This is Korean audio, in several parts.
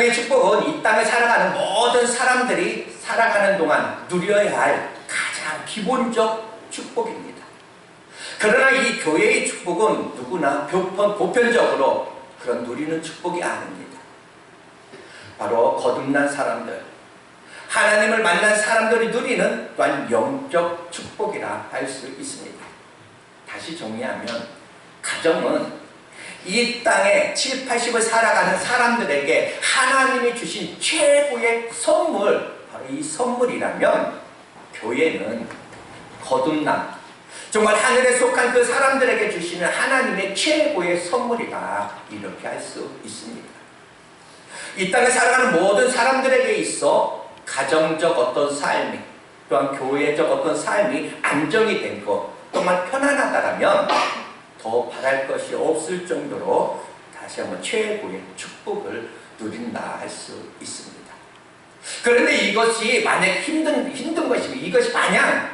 가정의 축복은 이 땅을 살아가는 모든 사람들이 살아가는 동안 누려야 할 가장 기본적 축복입니다. 그러나 이 교회의 축복은 누구나 보편적으로 그런 누리는 축복이 아닙니다. 바로 거듭난 사람들, 하나님을 만난 사람들이 누리는 또한 영적 축복이라 할 수 있습니다. 다시 정리하면 가정은 이 땅에 7, 80을 살아가는 사람들에게 하나님이 주신 최고의 선물, 바로 이 선물이라면 교회는 거듭남, 정말 하늘에 속한 그 사람들에게 주시는 하나님의 최고의 선물이다, 이렇게 할 수 있습니다. 이 땅에 살아가는 모든 사람들에게 있어 가정적 어떤 삶이, 또한 교회적 어떤 삶이 안정이 되고 또한 편안하다라면 더 바랄 것이 없을 정도로 다시 한번 최고의 축복을 누린다 할 수 있습니다. 그런데 이것이 만약 힘든 것이고, 이것이 마냥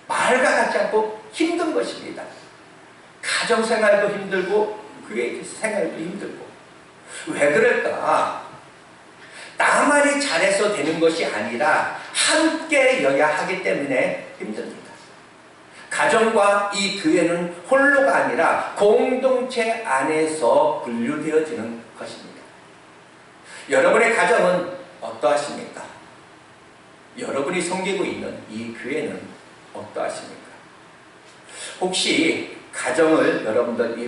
말과 같지 않고 힘든 것입니다. 가정생활도 힘들고 교회 생활도 힘들고. 왜 그럴까? 나만이 잘해서 되는 것이 아니라 함께여야 하기 때문에 힘듭니다. 가정과 이 교회는 홀로가 아니라 공동체 안에서 분류되어지는 것입니다. 여러분의 가정은 어떠하십니까? 여러분이 섬기고 있는 이 교회는 어떠하십니까? 혹시 가정을 여러분들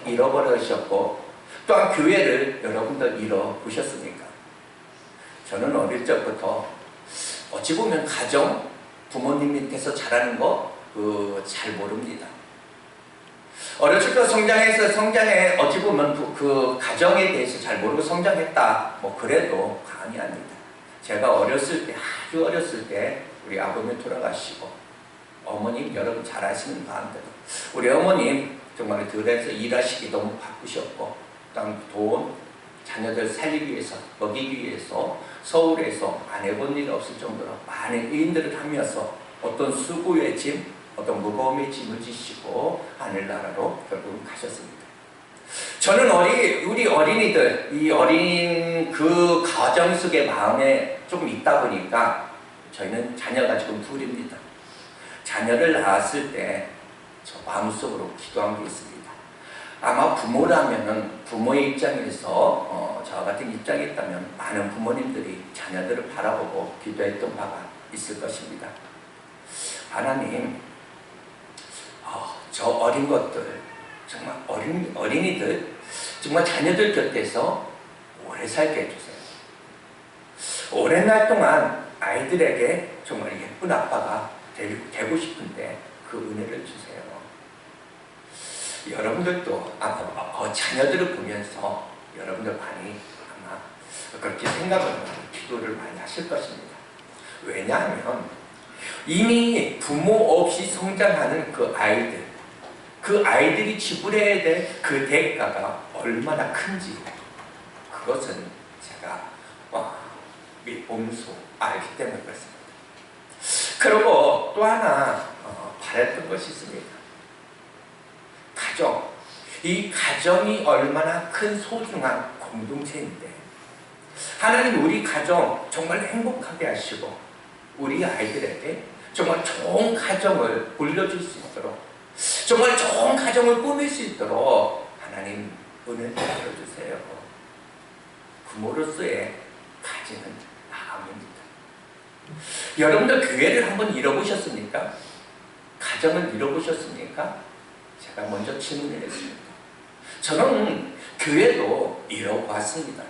잃어버리셨고 또한 교회를 여러분들 잃어보셨습니까? 저는 어릴 적부터 어찌 보면 가정, 부모님 밑에서 자라는 거 잘 모릅니다. 어렸을 때 성장에 어찌 보면 그 가정에 대해서 잘 모르고 성장했다, 그래도 과언이 아닙니다. 제가 어렸을 때, 아주 어렸을 때 우리 아버님 돌아가시고, 어머님 여러분 잘 아시는 마음대로 우리 어머님 정말 들에서 일하시기 너무 바쁘셨고, 돈 자녀들 살리기 위해서, 먹이기 위해서 서울에서 안 해본 일 없을 정도로 많은 일들을 하면서 어떤 수고의 짐, 어떤 무거움의 짐을 지시고 하늘나라로 결국 가셨습니다. 저는 우리 어린이들, 이 어린 그 가정 속의 마음에 조금 있다 보니까 저희는 자녀가 지금 둘입니다. 자녀를 낳았을 때 저 마음속으로 기도한 게 있습니다. 아마 부모라면은 부모의 입장에서 저와 같은 입장이 있다면 많은 부모님들이 자녀들을 바라보고 기도했던 바가 있을 것입니다. 하나님, 저 어린 것들, 정말 어린이들, 정말 자녀들 곁에서 오래 살게 해주세요. 오랜 날 동안 아이들에게 정말 예쁜 아빠가 되고 싶은데 그 은혜를 주세요. 여러분들도 아마 자녀들을 보면서 여러분들 많이 아마 그렇게 생각을 하고 기도를 많이 하실 것입니다. 왜냐하면 이미 부모 없이 성장하는 그 아이들이 지불해야 될 그 대가가 얼마나 큰지 그것은 제가 몸소 알기 때문에 그렇습니다. 그리고 또 하나 바랬던 것이 있습니다. 가정, 이 가정이 얼마나 큰 소중한 공동체인데 하나님 우리 가정 정말 행복하게 하시고 우리 아이들에게 정말 좋은 가정을 물려줄 수 있도록, 정말 좋은 가정을 꾸밀 수 있도록 하나님 은혜를 베풀어주세요. 부모로서의 가지는 마음입니다. 여러분들 교회를 한번 잃어보셨습니까? 가정을 잃어보셨습니까? 제가 먼저 질문을 했습니다. 저는 교회도 잃어봤습니다.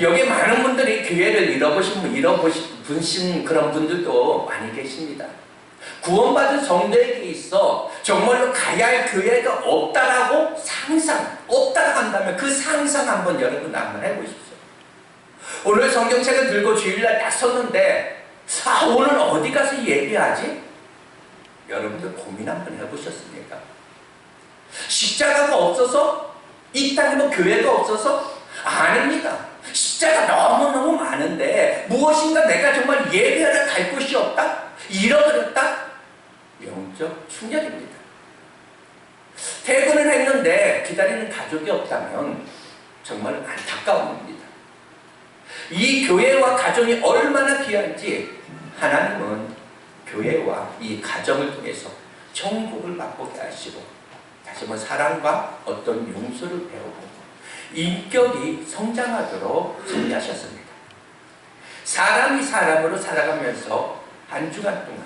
여기 많은 분들이 교회를 잃어보신 그런 분들도 많이 계십니다. 구원받은 성도에게 있어 정말로 가야 할 교회가 없다라고 없다고 한다면 그 상상 한번 여러분 한번 해보십시오. 오늘 성경책을 들고 주일날 딱 섰는데 오늘 어디 가서 예배하지? 여러분들 고민 한번 해보셨습니까? 십자가가 없어서? 이 땅에 교회가 없어서? 아닙니다. 십자가 너무너무 많은데 무엇인가 내가 정말 예배하러 갈 곳이 없다? 잃어버렸다? 영적 충격입니다. 퇴근을 했는데 기다리는 가족이 없다면 정말 안타까운 겁니다. 이 교회와 가정이 얼마나 귀한지 하나님은 교회와 이 가정을 통해서 천국을 맛보게 하시고, 다시 한번 사랑과 어떤 용서를 배우고 인격이 성장하도록 섭리하셨습니다. 사람이 사람으로 살아가면서 한 주간 동안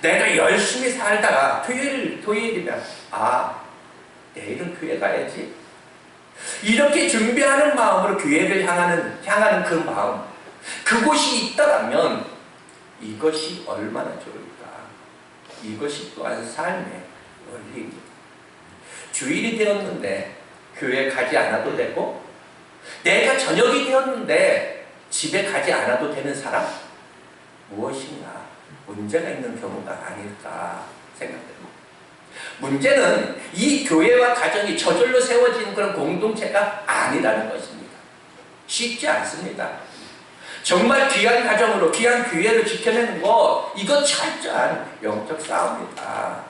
내가 열심히 살다가 토요일이면 내일은 교회 가야지, 이렇게 준비하는 마음으로 교회를 향하는 그 마음, 그곳이 있더라면 이것이 얼마나 좋을까. 이것이 또한 삶의 원리입니다. 주일이 되었는데 교회 가지 않아도 되고, 내가 저녁이 되었는데 집에 가지 않아도 되는 사람, 무엇인가 문제가 있는 경우가 아닐까 생각됩니다. 문제는 이 교회와 가정이 저절로 세워지는 그런 공동체가 아니라는 것입니다. 쉽지 않습니다. 정말 귀한 가정으로 귀한 교회를 지켜내는 것, 이거 철저한 영적 싸움입니다.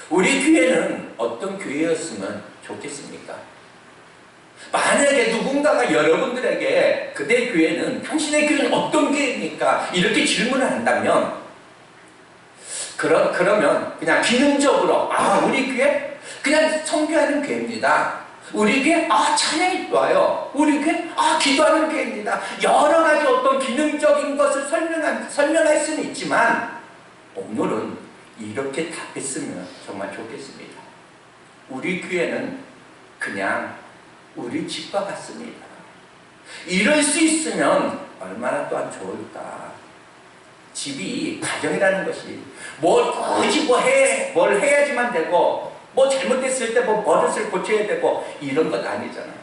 우리 교회는 어떤 교회였으면 좋겠습니까? 만약에 누군가가 여러분들에게 그대 교회는, 당신의 교회는 어떤 교회입니까? 이렇게 질문을 한다면, 그러면 그냥 기능적으로 우리 교회? 그냥 선교하는 교회입니다. 우리 교회? 찬양이 좋아요. 우리 교회? 기도하는 교회입니다. 여러 가지 어떤 기능적인 것을 설명할 수는 있지만, 오늘은 이렇게 답했으면 정말 좋겠습니다. 우리 교회는 그냥 우리 집과 같습니다. 이럴 수 있으면 얼마나 또한 좋을까. 집이, 가정이라는 것이 뭘 해야지만 되고, 잘못됐을 때 버릇을 고쳐야 되고, 이런 것 아니잖아요.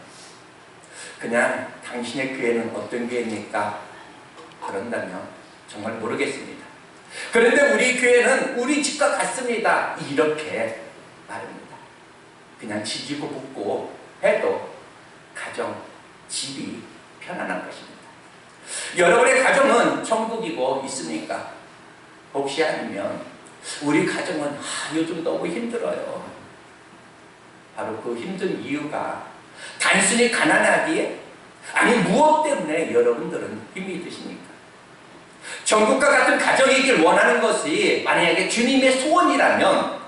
그냥 당신의 교회는 어떤 교회입니까? 그런다면 정말 모르겠습니다. 그런데 우리 교회는 우리 집과 같습니다. 이렇게 말합니다. 그냥 지지고 볶고 해도 가정, 집이 편안한 것입니다. 여러분의 가정은 천국이고 있습니까? 혹시 아니면 우리 가정은 요즘 너무 힘들어요. 바로 그 힘든 이유가 단순히 가난하기에, 아니 무엇 때문에 여러분들은 힘이 드십니까? 천국과 같은 가정이길 원하는 것이 만약에 주님의 소원이라면,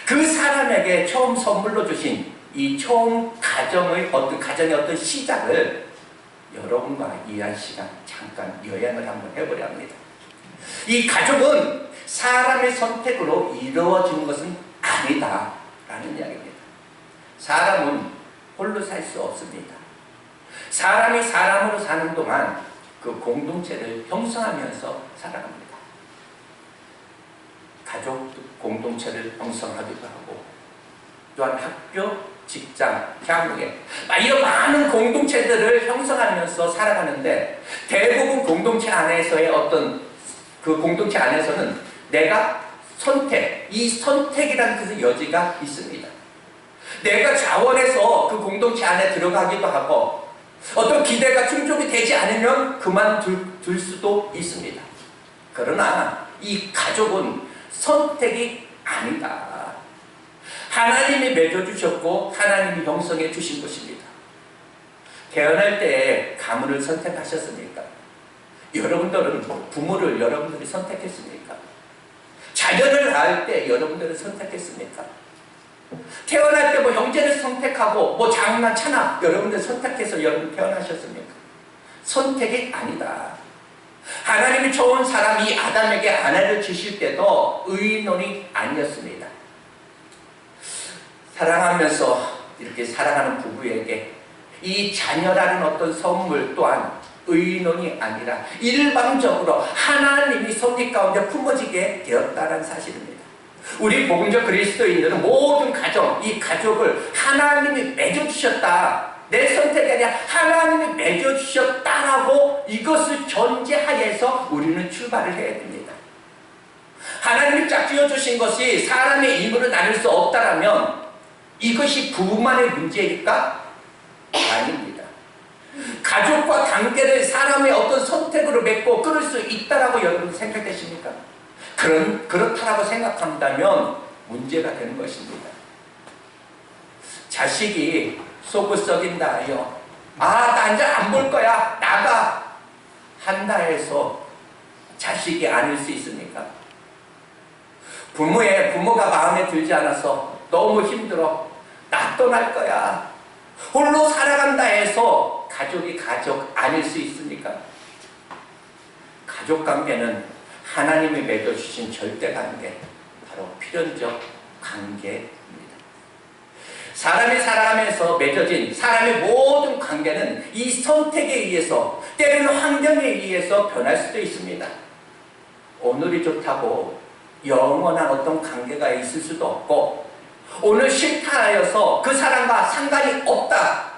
그 사람에게 처음 선물로 주신 이 처음 가정의 어떤 시작을 여러분과 이 한 시간 잠깐 여행을 한번 해보려 합니다. 이 가족은 사람의 선택으로 이루어지는 것은 아니다라는 이야기입니다. 사람은 홀로 살 수 없습니다. 사람이 사람으로 사는 동안 그 공동체를 형성하면서 살아갑니다. 가족 공동체를 형성하기도 하고, 또한 학교, 직장, 향후에 이런 많은 공동체들을 형성하면서 살아가는데, 대부분 공동체 안에서의 그 공동체 안에서는 내가 이 선택이라는 그 여지가 있습니다. 내가 자원해서 그 공동체 안에 들어가기도 하고, 어떤 기대가 충족이 되지 않으면 그만둘 수도 있습니다. 그러나 이 가족은 선택이 아니다. 하나님이 맺어주셨고 하나님이 형성해 주신 것입니다. 태어날 때 가문을 선택하셨습니까? 여러분들은 부모를 여러분들이 선택했습니까? 자녀를 낳을 때 여러분들은 선택했습니까? 태어날 때 형제를 선택하고 장남, 차남 여러분들 선택해서 여러분 태어나셨습니까? 선택이 아니다. 하나님이 좋은 사람 이 아담에게 아내를 주실 때도 의논이 아니었습니다. 사랑하면서 이렇게 사랑하는 부부에게 이 자녀라는 어떤 선물 또한 의논이 아니라 일방적으로 하나님이 섭리 가운데 품어지게 되었다는 사실입니다. 우리 복음적 그리스도인들은 모든 가정, 이 가족을 하나님이 맺어주셨다. 내 선택이 아니라 하나님이 맺어주셨다라고 이것을 전제하에서 우리는 출발을 해야 됩니다. 하나님이 짝지어주신 것이 사람의 힘으로 나눌 수 없다라면 이것이 부부만의 문제일까? 아닙니다. 가족과 관계를 사람의 어떤 선택으로 맺고 끊을 수 있다라고 여러분 생각되십니까? 그렇다라고 생각한다면 문제가 되는 것입니다. 자식이 속을 썩인다 하여 나 이제 안 볼 거야. 나가. 한다 해서 자식이 아닐 수 있습니까? 부모가 마음에 들지 않아서 너무 힘들어. 나 떠날 거야. 홀로 살아간다 해서 가족이 가족 아닐 수 있습니까? 가족 관계는 하나님이 맺어주신 절대 관계, 바로 필연적 관계입니다. 사람이 살아가면서 맺어진 사람의 모든 관계는 이 선택에 의해서, 때로는 환경에 의해서 변할 수도 있습니다. 오늘이 좋다고 영원한 어떤 관계가 있을 수도 없고, 오늘 싫다 하여서 그 사람과 상관이 없다,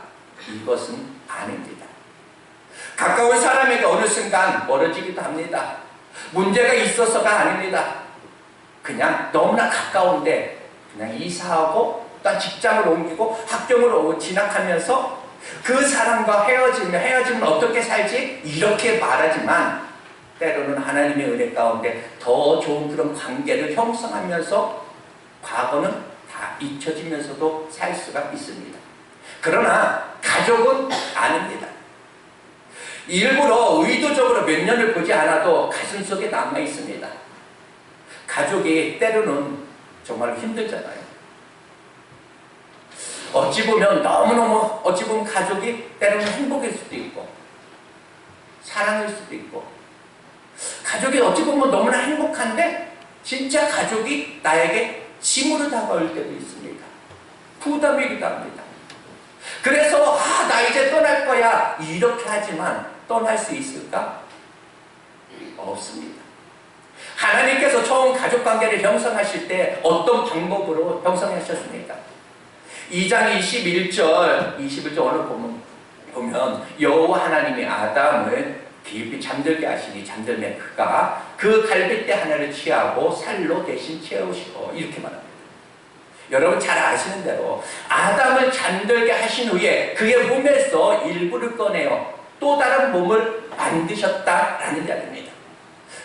이것은 아닙니다. 가까운 사람에게 어느 순간 멀어지기도 합니다. 문제가 있어서가 아닙니다. 그냥 너무나 가까운데 그냥 이사하고 또 직장을 옮기고 학교를 진학하면서 그 사람과 헤어지면 어떻게 살지? 이렇게 말하지만 때로는 하나님의 은혜 가운데 더 좋은 그런 관계를 형성하면서 과거는 다 잊혀지면서도 살 수가 있습니다. 그러나 가족은 아닙니다. 일부러 의도적으로 몇 년을 보지 않아도 가슴속에 남아 있습니다. 가족이 때로는 정말 힘들잖아요. 어찌 보면 너무너무 가족이 때로는 행복일 수도 있고 사랑일 수도 있고, 가족이 어찌 보면 너무나 행복한데 진짜 가족이 나에게 짐으로 다가올 때도 있습니다. 부담이기도 합니다. 그래서 나 이제 떠날 거야 이렇게 하지만 떠날 수 있을까? 없습니다. 하나님께서 처음 가족관계를 형성하실 때 어떤 방법으로 형성하셨습니까? 2장 21절 오늘 보면 여호와 하나님이 아담을 깊이 잠들게 하시니 잠들매 그가 그 갈빗대 하나를 취하고 살로 대신 채우시고 이렇게 말합니다. 여러분 잘 아시는 대로 아담을 잠들게 하신 후에 그의 몸에서 일부를 꺼내어 또 다른 몸을 만드셨다라는 이야기입니다.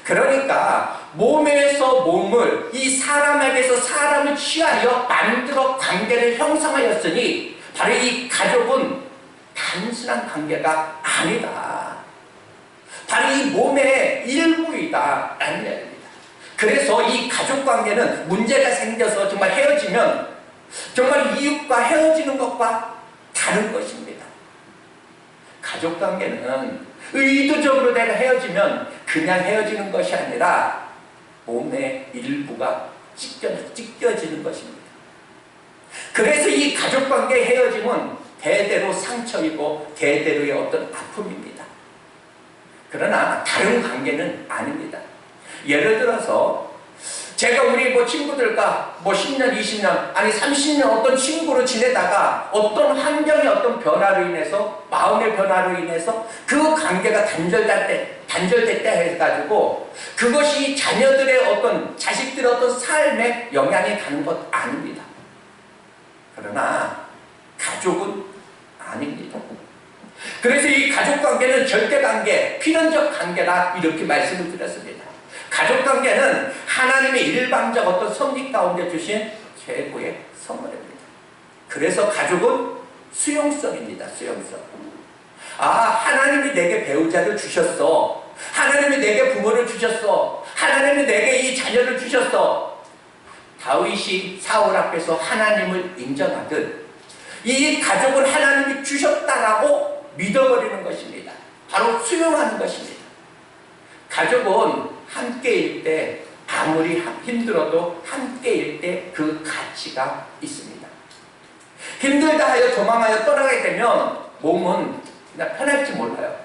그러니까 몸에서 몸을, 이 사람에게서 사람을 취하여 만들어 관계를 형성하였으니 바로 이 가족은 단순한 관계가 아니다. 바로 이 몸의 일부이다 라는 이야기입니다. 그래서 이 가족관계는 문제가 생겨서 정말 헤어지면 정말 이웃과 헤어지는 것과 다른 것입니다. 가족관계는 의도적으로 내가 헤어지면 그냥 헤어지는 것이 아니라 몸의 일부가 찢겨지는 것입니다. 그래서 이 가족관계 헤어짐은 대대로 상처이고 대대로의 어떤 아픔입니다. 그러나 다른 관계는 아닙니다. 예를 들어서 제가 우리 친구들과 10년, 20년, 아니 30년 어떤 친구로 지내다가 어떤 환경의 어떤 변화로 인해서, 마음의 변화로 인해서 그 관계가 단절됐다 해가지고 그것이 자녀들의 어떤, 자식들의 어떤 삶에 영향이 가는 것 아닙니다. 그러나 가족은 아닙니다. 그래서 이 가족관계는 절대관계, 필연적 관계다 이렇게 말씀을 드렸습니다. 가족관계는 하나님의 일방적 어떤 섭리 가운데 주신 최고의 선물입니다. 그래서 가족은 수용성입니다. 수용성. 하나님이 내게 배우자를 주셨어. 하나님이 내게 부모를 주셨어. 하나님이 내게 이 자녀를 주셨어. 다윗이 사울 앞에서 하나님을 인정하듯 이 가족을 하나님이 주셨다라고 믿어버리는 것입니다. 바로 수용하는 것입니다. 가족은 함께일 때, 아무리 힘들어도 함께일 때 그 가치가 있습니다. 힘들다 하여 도망하여 떠나게 되면 몸은 그냥 편할지 몰라요.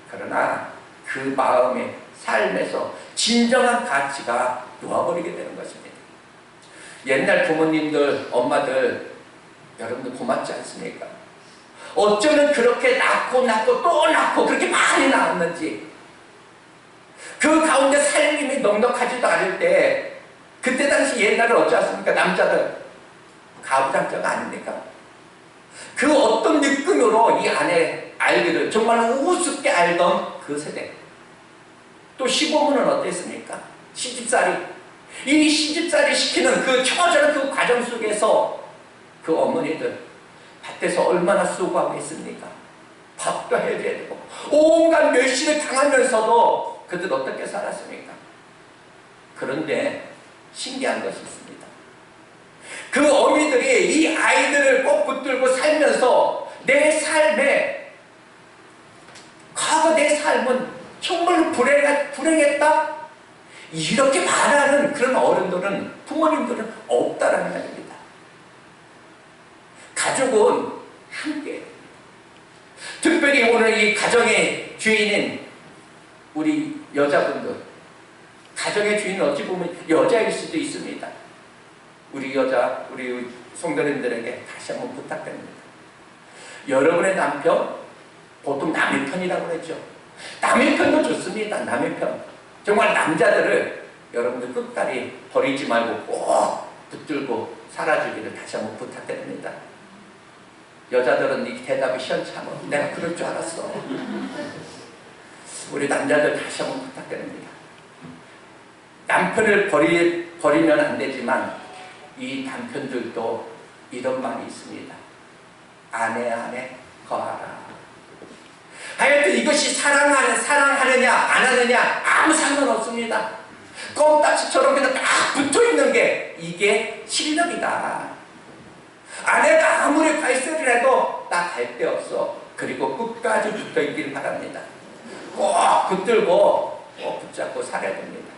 그러나 그 마음의 삶에서 진정한 가치가 놓아버리게 되는 것입니다. 옛날 부모님들, 엄마들, 여러분들 고맙지 않습니까? 어쩌면 그렇게 낳고 또 낳고 그렇게 많이 낳았는지, 그 가운데 살림이 넉넉하지도 않을 때, 그때 당시 옛날에 어찌했습니까? 남자들 가부장자가 아닙니까? 그 어떤 느낌으로 이 아내 알기를 정말 우습게 알던 그 세대. 또 시부모는 어땠습니까? 시집살이. 이 시집살이 시키는 그 처절한 그 과정 속에서 그 어머니들 밭에서 얼마나 수고하고 있습니까? 밥도 해줘야 되고 온갖 멸시를 당하면서도 그들 어떻게 살았습니까? 그런데 신기한 것이 있습니다. 그 어미들이 이 아이들을 꼭 붙들고 살면서 내 삶에 과거 내 삶은 정말로 불행했다? 이렇게 말하는 그런 어른들은, 부모님들은 없다라는 말입니다. 가족은 함께, 특별히 오늘 이 가정의 주인인 우리 여자분들, 가정의 주인은 어찌 보면 여자일 수도 있습니다. 우리 여자, 우리 성도님들에게 다시 한번 부탁드립니다. 여러분의 남편, 보통 남의 편이라고 그랬죠. 남의 편도 좋습니다. 남의 편. 정말 남자들을 여러분들 끝까지 버리지 말고 꼭 붙들고 살아주기를 다시 한번 부탁드립니다. 여자들은 이 대답이 시원찮아. 내가 그럴 줄 알았어. 우리 남자들 다시 한번 부탁드립니다. 남편을 버리면 안 되지만 이 남편들도 이런 말이 있습니다. 아내 안에 거하라. 하여튼 이것이 사랑하느냐 안 하느냐 아무 상관없습니다. 껌딱지처럼 그냥 딱 붙어있는 게 이게 실력이다. 아내가 아무리 발설을 해도 딱 갈 데 없어. 그리고 끝까지 붙어있길 바랍니다. 꼭 붙들고 꼭 붙잡고 살아야 됩니다.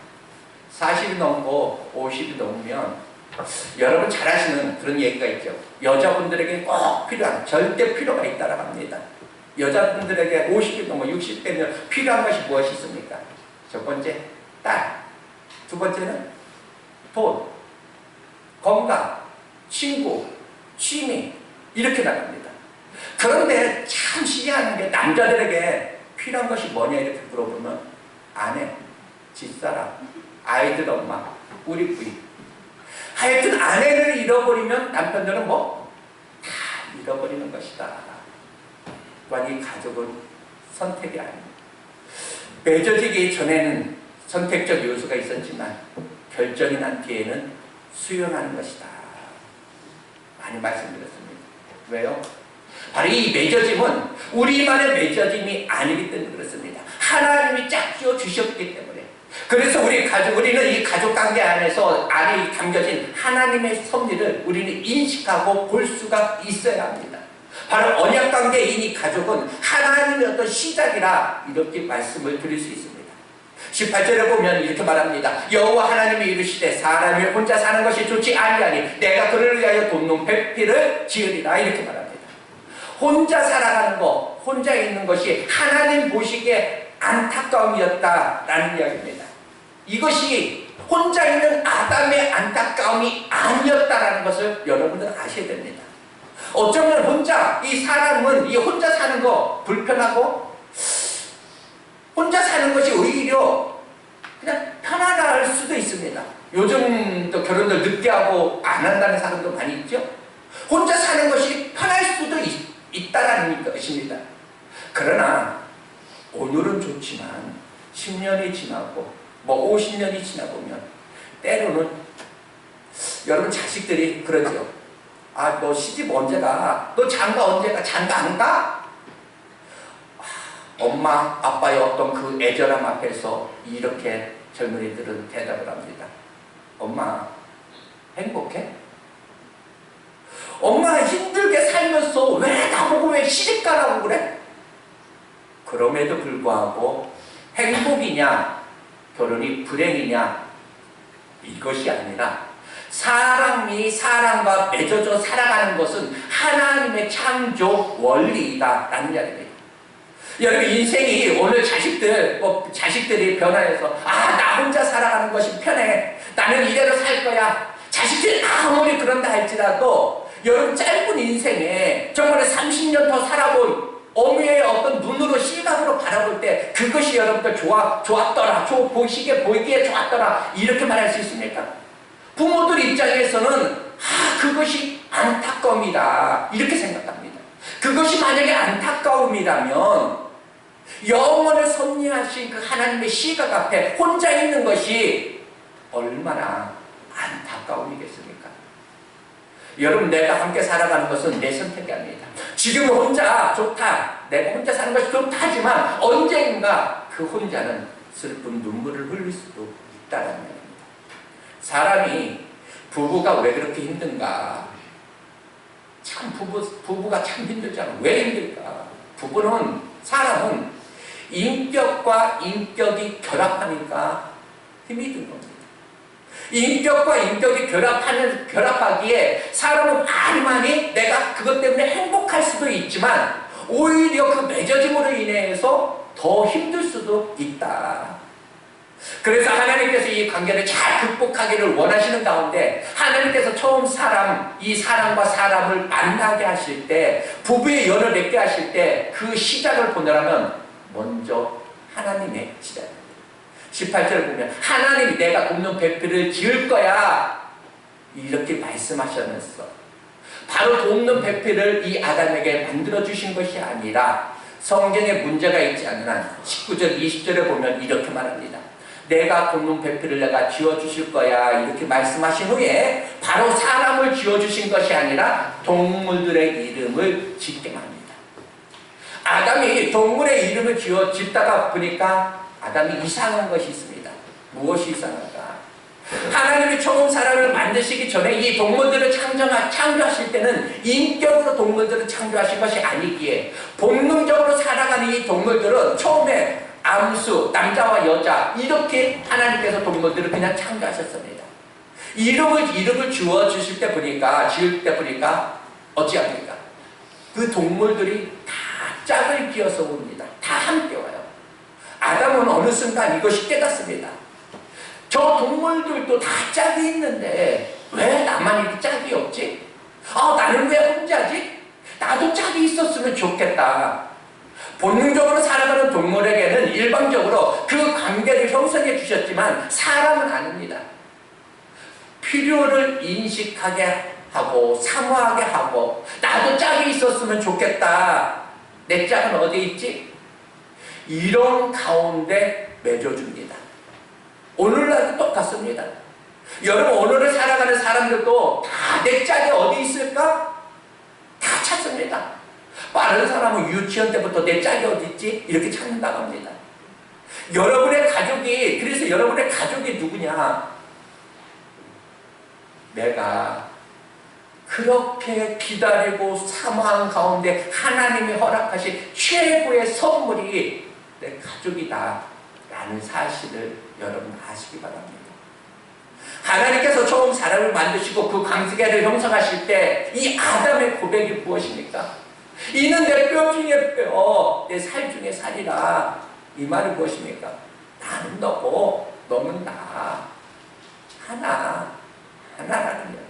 40이 넘고 50이 넘으면 여러분 잘 아시는 그런 얘기가 있죠. 여자분들에게 꼭 필요한, 절대 필요가 있다고 합니다. 여자분들에게 50이 넘어 60대면 필요한 것이 무엇이 있습니까? 첫 번째, 딸. 두 번째는 돈, 건강, 친구, 취미, 이렇게 나갑니다. 그런데 참 신기한 게 남자들에게 필요한 것이 뭐냐 이렇게 물어보면 아내, 집사람, 아이들 엄마, 우리 부인. 하여튼 아내를 잃어버리면 남편들은 뭐? 다 잃어버리는 것이다. 또한 이 가족은 선택이 아닙니다. 맺어지기 전에는 선택적 요소가 있었지만 결정이 난 뒤에는 수용하는 것이다. 많이 말씀드렸습니다. 왜요? 바로 이 맺어짐은 우리만의 맺어짐이 아니기 때문에 그렇습니다. 하나님이 짝 지어 주셨기 때문에. 그래서 우리는 이 가족관계 안에서 안에 담겨진 하나님의 섭리를 우리는 인식하고 볼 수가 있어야 합니다. 바로 언약관계인 이 가족은 하나님의 어떤 시작이라 이렇게 말씀을 드릴 수 있습니다. 18절에 보면 이렇게 말합니다. 여호와 하나님이 이르시되 사람이 혼자 사는 것이 좋지 아니하니 내가 그를 위하여 돕는 배필을 지으리라 이렇게 말합니다. 혼자 살아가는 것, 혼자 있는 것이 하나님 보시기에 안타까움이었다라는 이야기입니다. 이것이 혼자 있는 아담의 안타까움이 아니었다라는 것을 여러분들 아셔야 됩니다. 어쩌면 이 사람은 이 혼자 사는 거 불편하고 혼자 사는 것이 오히려 그냥 편안할 수도 있습니다. 요즘도 결혼을 늦게 하고 안 한다는 사람도 많이 있죠. 혼자 사는 것이 편할 수도 있다라는 것입니다. 그러나 오늘은 좋지만 10년이 지나고 50년이 지나보면 때로는 여러분 자식들이 그러죠. 아, 너 시집 언제 가? 너 장가 언제 가? 장가 안 가? 엄마, 아빠의 어떤 그 애절함 앞에서 이렇게 젊은이들은 대답을 합니다. 엄마, 행복해? 엄마 힘들게 살면서 왜 나보고 왜 시집 가라고 그래? 그럼에도 불구하고 행복이냐, 결혼이 불행이냐, 이것이 아니라 사람이 사람과 맺어져 살아가는 것은 하나님의 창조 원리이다 라는 이야기입니다. 여러분 인생이 오늘 자식들이 변화해서 나 혼자 살아가는 것이 편해, 나는 이대로 살 거야, 자식들이 아무리 그런다 할지라도 여러분 짧은 인생에 정말 30년 더 살아본 어미의 어떤 눈으로 시각으로 바라볼 때 그것이 여러분들 좋았더라, 보이기에 좋았더라 이렇게 말할 수 있습니까? 부모들 입장에서는 그것이 안타까움이다 이렇게 생각합니다. 그것이 만약에 안타까움이라면 영원을 섭리하신 그 하나님의 시각 앞에 혼자 있는 것이 얼마나 안타까움이겠습니까? 여러분 내가 함께 살아가는 것은 내 선택이 아닙니다. 지금 혼자 좋다, 내가 혼자 사는 것이 좋다 하지만 언젠가 그 혼자는 슬픈 눈물을 흘릴 수도 있다는 말입니다. 사람이 부부가 왜 그렇게 힘든가? 참 부부가 참 힘들잖아. 왜 힘들까? 사람은 인격과 인격이 결합하니까 힘이 든 겁니다. 인격과 인격이 결합하기에 사람은 많이 내가 그것 때문에 행복할 수도 있지만 오히려 그 맺어짐으로 인해서 더 힘들 수도 있다. 그래서 하나님께서 이 관계를 잘 극복하기를 원하시는 가운데 하나님께서 처음 이 사람과 사람을 만나게 하실 때, 부부의 연을 맺게 하실 때 그 시작을 보내라면 먼저 하나님의 시작입니다. 18절을 보면 하나님이 내가 돕는 배필을 지을 거야 이렇게 말씀하셨어. 바로 돕는 배필을 이 아담에게 만들어주신 것이 아니라 성경에 문제가 있지 않는 한 19절 20절에 보면 이렇게 말합니다. 내가 돕는 배필을 내가 지어주실 거야 이렇게 말씀하신 후에 바로 사람을 지어주신 것이 아니라 동물들의 이름을 짓게 합니다. 아담이 동물의 이름을 짓다가 보니까 아담이 이상한 것이 있습니다. 무엇이 이상할까? 하나님이 처음 사람을 만드시기 전에 이 동물들을 창조하실 때는 인격으로 동물들을 창조하신 것이 아니기에 본능적으로 살아가는 이 동물들은 처음에 암수, 남자와 여자 이렇게 하나님께서 동물들을 그냥 창조하셨습니다. 이름을 지을 때 보니까 어찌합니까? 그 동물들이 다 짝을 지어서 옵니다. 다 함께 와요. 아담은 어느 순간 이것이 깨닫습니다. 저 동물들도 다 짝이 있는데 왜 나만 이렇게 짝이 없지? 나는 왜 혼자지? 나도 짝이 있었으면 좋겠다. 본능적으로 살아가는 동물에게는 일방적으로 그 관계를 형성해 주셨지만 사람은 아닙니다. 필요를 인식하게 하고 사모하게 하고 나도 짝이 있었으면 좋겠다. 내 짝은 어디 있지? 이런 가운데 맺어줍니다. 오늘날도 똑같습니다. 여러분 오늘을 살아가는 사람들도 다 내 짝이 어디 있을까? 다 찾습니다. 빠른 사람은 유치원 때부터 내 짝이 어디 있지? 이렇게 찾는다고 합니다. 그래서 여러분의 가족이 누구냐? 내가 그렇게 기다리고 사모한 가운데 하나님이 허락하신 최고의 선물이 내 가족이다 라는 사실을 여러분 아시기 바랍니다. 하나님께서 처음 사람을 만드시고 그 관계를 형성하실 때 이 아담의 고백이 무엇입니까? 이는 내 뼈 중에 뼈, 내 살 중에 살이라. 이 말은 무엇입니까? 나는 너고 너는 나. 하나라는 거예요.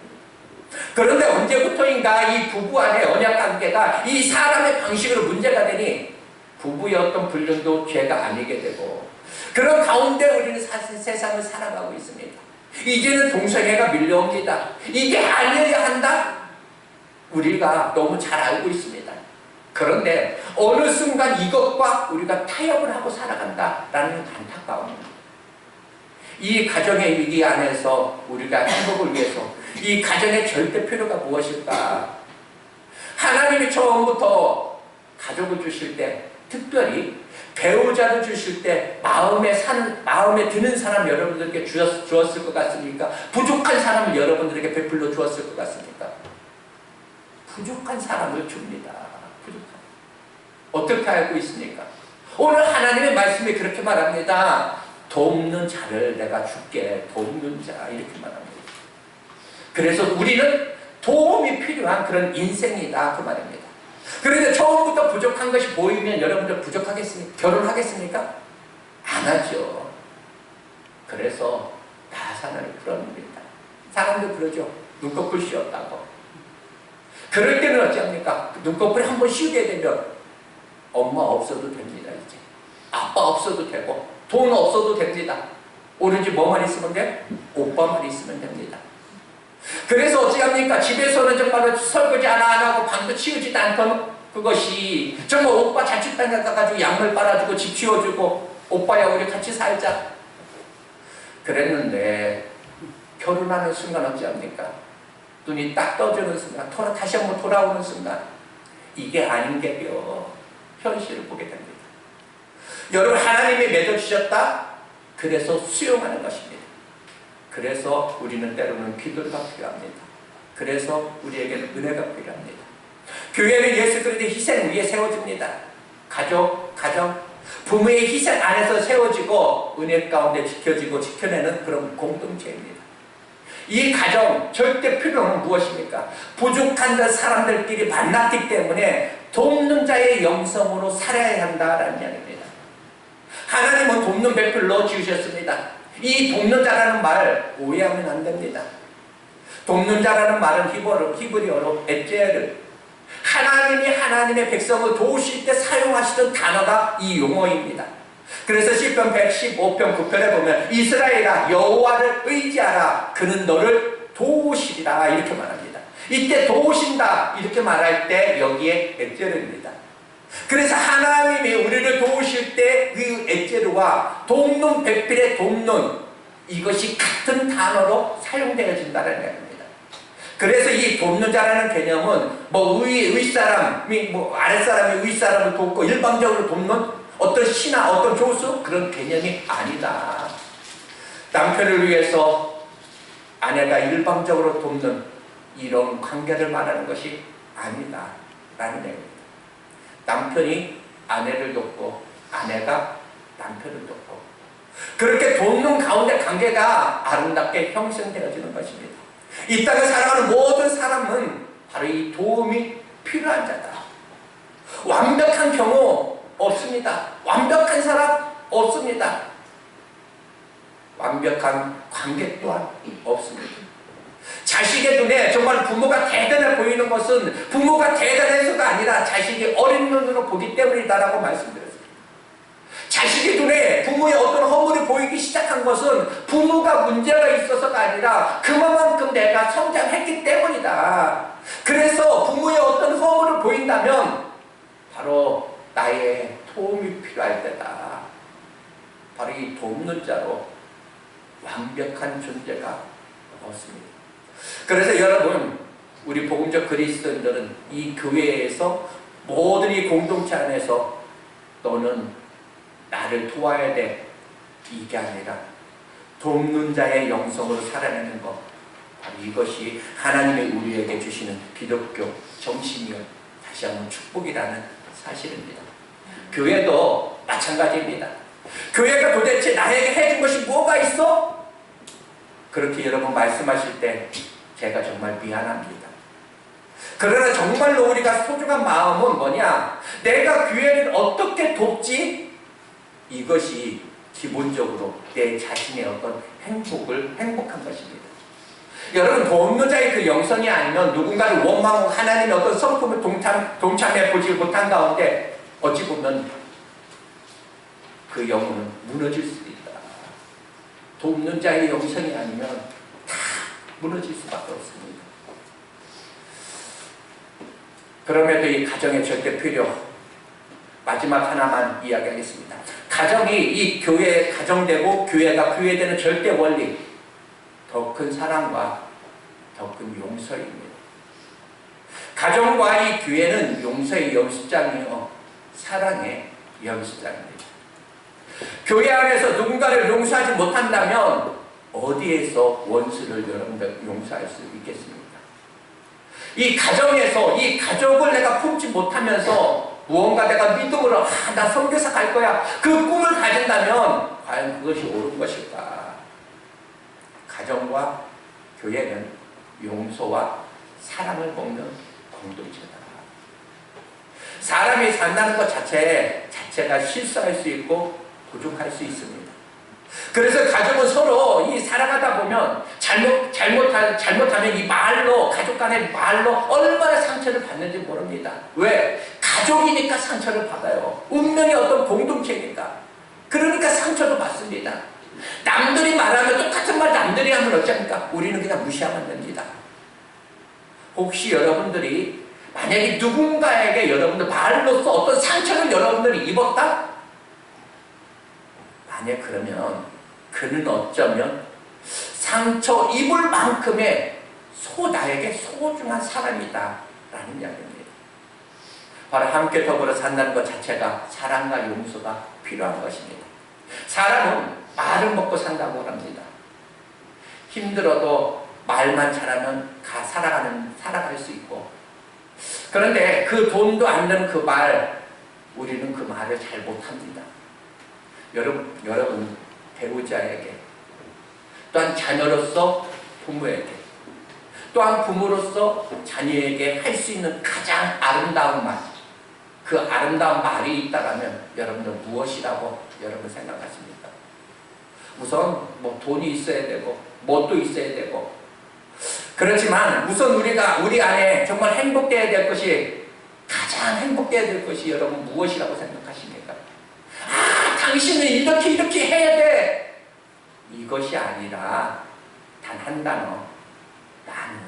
그런데 언제부터인가 이 부부 안의 언약 관계가 이 사람의 방식으로 문제가 되니 부부의 어떤 불륜도 죄가 아니게 되고 그런 가운데 우리는 세상을 살아가고 있습니다. 이제는 동성애가 밀려옵니다. 이게 아니어야 한다? 우리가 너무 잘 알고 있습니다. 그런데 어느 순간 이것과 우리가 타협을 하고 살아간다라는 안타까움입니다. 이 가정의 위기 안에서 우리가 행복을 위해서 이 가정의 절대 필요가 무엇일까? 하나님이 처음부터 가족을 주실 때 특별히 배우자를 주실 때 마음에 드는 사람 여러분들께 주었을 것 같습니까? 부족한 사람을 여러분들에게 베풀러 주었을 것 같습니까? 부족한 사람을 줍니다. 어떻게 알고 있습니까? 오늘 하나님의 말씀이 그렇게 말합니다. 돕는 자를 내가 줄게. 돕는 자 이렇게 말합니다. 그래서 우리는 도움이 필요한 그런 인생이다 그 말입니다. 그런데 처음부터 부족한 것이 보이면 여러분들 부족하겠습니까? 결혼하겠습니까? 안 하죠. 그래서 나사를 풀어냅니다. 사람들 그러죠. 눈꺼풀 씌웠다고. 그럴 때는 어찌합니까? 눈꺼풀이 한번 씌우게 되면 엄마 없어도 됩니다. 이제 아빠 없어도 되고 돈 없어도 됩니다. 오로지 뭐만 있으면 돼? 오빠만 있으면 됩니다. 그래서 어찌합니까? 집에서는 정말로 설거지 하나 안 하고 방도 치우지도 않던 그것이 정말 오빠 자취방에 가가지고 양말 빨아주고 집 치워주고 오빠야 우리 같이 살자 그랬는데 결혼하는 순간 어찌합니까? 눈이 딱 떠지는 순간 다시 한번 돌아오는 순간 이게 아닌 게요. 현실을 보게 됩니다. 여러분, 하나님이 맺어주셨다? 그래서 수용하는 것입니다. 그래서 우리는 때로는 기도가 필요합니다. 그래서 우리에게는 은혜가 필요합니다. 교회는 예수 그리스도의 희생 위에 세워집니다. 가족, 가정, 부모의 희생 안에서 세워지고 은혜 가운데 지켜지고 지켜내는 그런 공동체입니다. 이 가정 절대 필요는 무엇입니까? 부족한 사람들끼리 만났기 때문에 돕는 자의 영성으로 살아야 한다라는 이야기입니다. 하나님은 돕는 배필로 지으셨습니다. 이 돕는 자라는 말 오해하면 안 됩니다. 돕는 자라는 말은 히브리어로 에제르, 하나님이 하나님의 백성을 도우실 때 사용하시던 단어가 이 용어입니다. 그래서 시편 115편 9편에 보면 이스라엘아 여호와를 의지하라 그는 너를 도우시리라 이렇게 말합니다. 이때 도우신다 이렇게 말할 때 여기에 에제르입니다. 그래서 하나님이 우리를 도우실 때 그 에제르와 돕는 배필의 돕는 이것이 같은 단어로 사용되어진다는 얘기입니다. 그래서 이 돕는 자라는 개념은 뭐 윗사람이 아랫사람이 윗사람을 돕고 일방적으로 돕는 어떤 신하, 어떤 조수 그런 개념이 아니다. 남편을 위해서 아내가 일방적으로 돕는 이런 관계를 말하는 것이 아니다 라는 얘기입니다. 남편이 아내를 돕고 아내가 남편을 돕고 그렇게 돕는 가운데 관계가 아름답게 형성되어지는 것입니다. 이 땅을 살아가는 모든 사람은 바로 이 도움이 필요한 자다. 완벽한 경우 없습니다. 완벽한 사람 없습니다. 완벽한 관계 또한 없습니다. 자식의 눈에 정말 부모가 대단해 보이는 것은 부모가 대단해서가 아니라 자식이 어린 눈으로 보기 때문이다라고 말씀드렸습니다. 자식의 눈에 부모의 어떤 허물이 보이기 시작한 것은 부모가 문제가 있어서가 아니라 그만큼 내가 성장했기 때문이다. 그래서 부모의 어떤 허물을 보인다면 바로 나의 도움이 필요할 때다. 바로 이 돕는 자로 완벽한 존재가 없습니다. 그래서 여러분, 우리 복음적 그리스도인들은 이 교회에서 모든 이 공동체 안에서 너는 나를 도와야 돼 이게 아니라 돕는 자의 영성으로 살아내는 것, 바로 이것이 하나님이 우리에게 주시는 기독교 정신이요 다시 한번 축복이라는 사실입니다. 교회도 마찬가지입니다. 교회가 도대체 나에게 해준 것이 뭐가 있어? 그렇게 여러분 말씀하실 때 제가 정말 미안합니다. 그러나 정말로 우리가 소중한 마음은 뭐냐? 내가 교회를 어떻게 돕지? 이것이 기본적으로 내 자신의 어떤 행복한 것입니다. 여러분, 돕는 자의 그 영성이 아니면 누군가를 원망하고 하나님의 어떤 성품을 동참해 보지 못한 가운데 어찌 보면 그 영혼은 무너질 수도 있다. 돕는 자의 영성이 아니면 다 무너질 수밖에 없습니다. 그럼에도 이 가정의 절대 필요, 마지막 하나만 이야기하겠습니다. 가정이 이 교회에 가정되고 교회가 교회되는 절대 원리, 더 큰 사랑과 더 큰 용서입니다. 가정과 이 교회는 용서의 연습장이요 사랑의 연습장입니다. 교회 안에서 누군가를 용서하지 못한다면 어디에서 원수를 여러분들 용서할 수 있겠습니까? 이 가정에서 이 가족을 내가 품지 못하면서 무언가 내가 믿음으로 나 선교사 갈 거야 그 꿈을 가진다면 과연 그것이 옳은 것일까? 가정과 교회는 용서와 사랑을 먹는 공동체다. 사람이 산다는 것 자체가 실수할 수 있고 부족할 수 있습니다. 그래서 가족은 서로 이 살아가다 보면 잘못하면 이 말로, 가족 간의 말로 얼마나 상처를 받는지 모릅니다. 왜? 가족이니까 상처를 받아요. 운명의 어떤 공동체니까. 그러니까 상처도 받습니다. 남들이 말하면 똑같은 말 남들이 하면 어쩝니까? 우리는 그냥 무시하면 됩니다. 혹시 여러분들이 만약에 누군가에게 여러분들 말로써 어떤 상처를 여러분들이 입었다? 만약 그러면 그는 어쩌면 상처 입을 만큼의 나에게 소중한 사람이다 라는 이야기입니다. 바로 함께 더불어 산다는 것 자체가 사랑과 용서가 필요한 것입니다. 사람은 말을 먹고 산다고 합니다. 힘들어도 말만 잘하면 살아갈 수 있고, 그런데 그 돈도 안 드는 그 말, 우리는 그 말을 잘 못합니다. 여러분 배우자에게, 또한 자녀로서 부모에게, 또한 부모로서 자녀에게 할 수 있는 가장 아름다운 말, 그 아름다운 말이 있다면 여러분들 무엇이라고 여러분 생각하십니까? 우선 뭐 돈이 있어야 되고 뭣도 있어야 되고, 그렇지만 우선 우리 안에 정말 행복해야 될 것이, 가장 행복해야 될 것이 여러분 무엇이라고 생각하십니까? 아, 당신은 이렇게 해야 돼, 이것이 아니라 단 한 단어, 나는,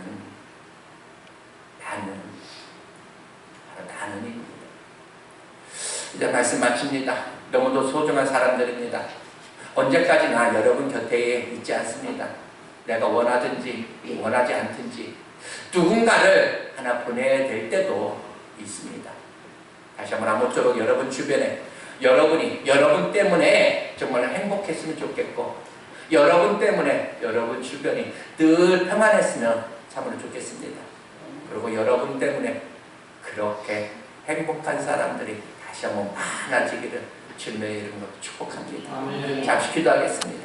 바로 나는입니다. 이제 말씀 마칩니다. 너무도 소중한 사람들입니다. 언제까지나 여러분 곁에 있지 않습니다. 내가 원하든지 원하지 않든지 누군가를 하나 보내야 될 때도 있습니다. 다시 한번 아무쪼록 여러분 주변에, 여러분 때문에 정말 행복했으면 좋겠고, 여러분 때문에 여러분 주변이 늘 평안했으면 참으로 좋겠습니다. 그리고 여러분 때문에 그렇게 행복한 사람들이 다시 한번 많아지기를 주님의 이름으로 축복합니다. 잠시 기도하겠습니다.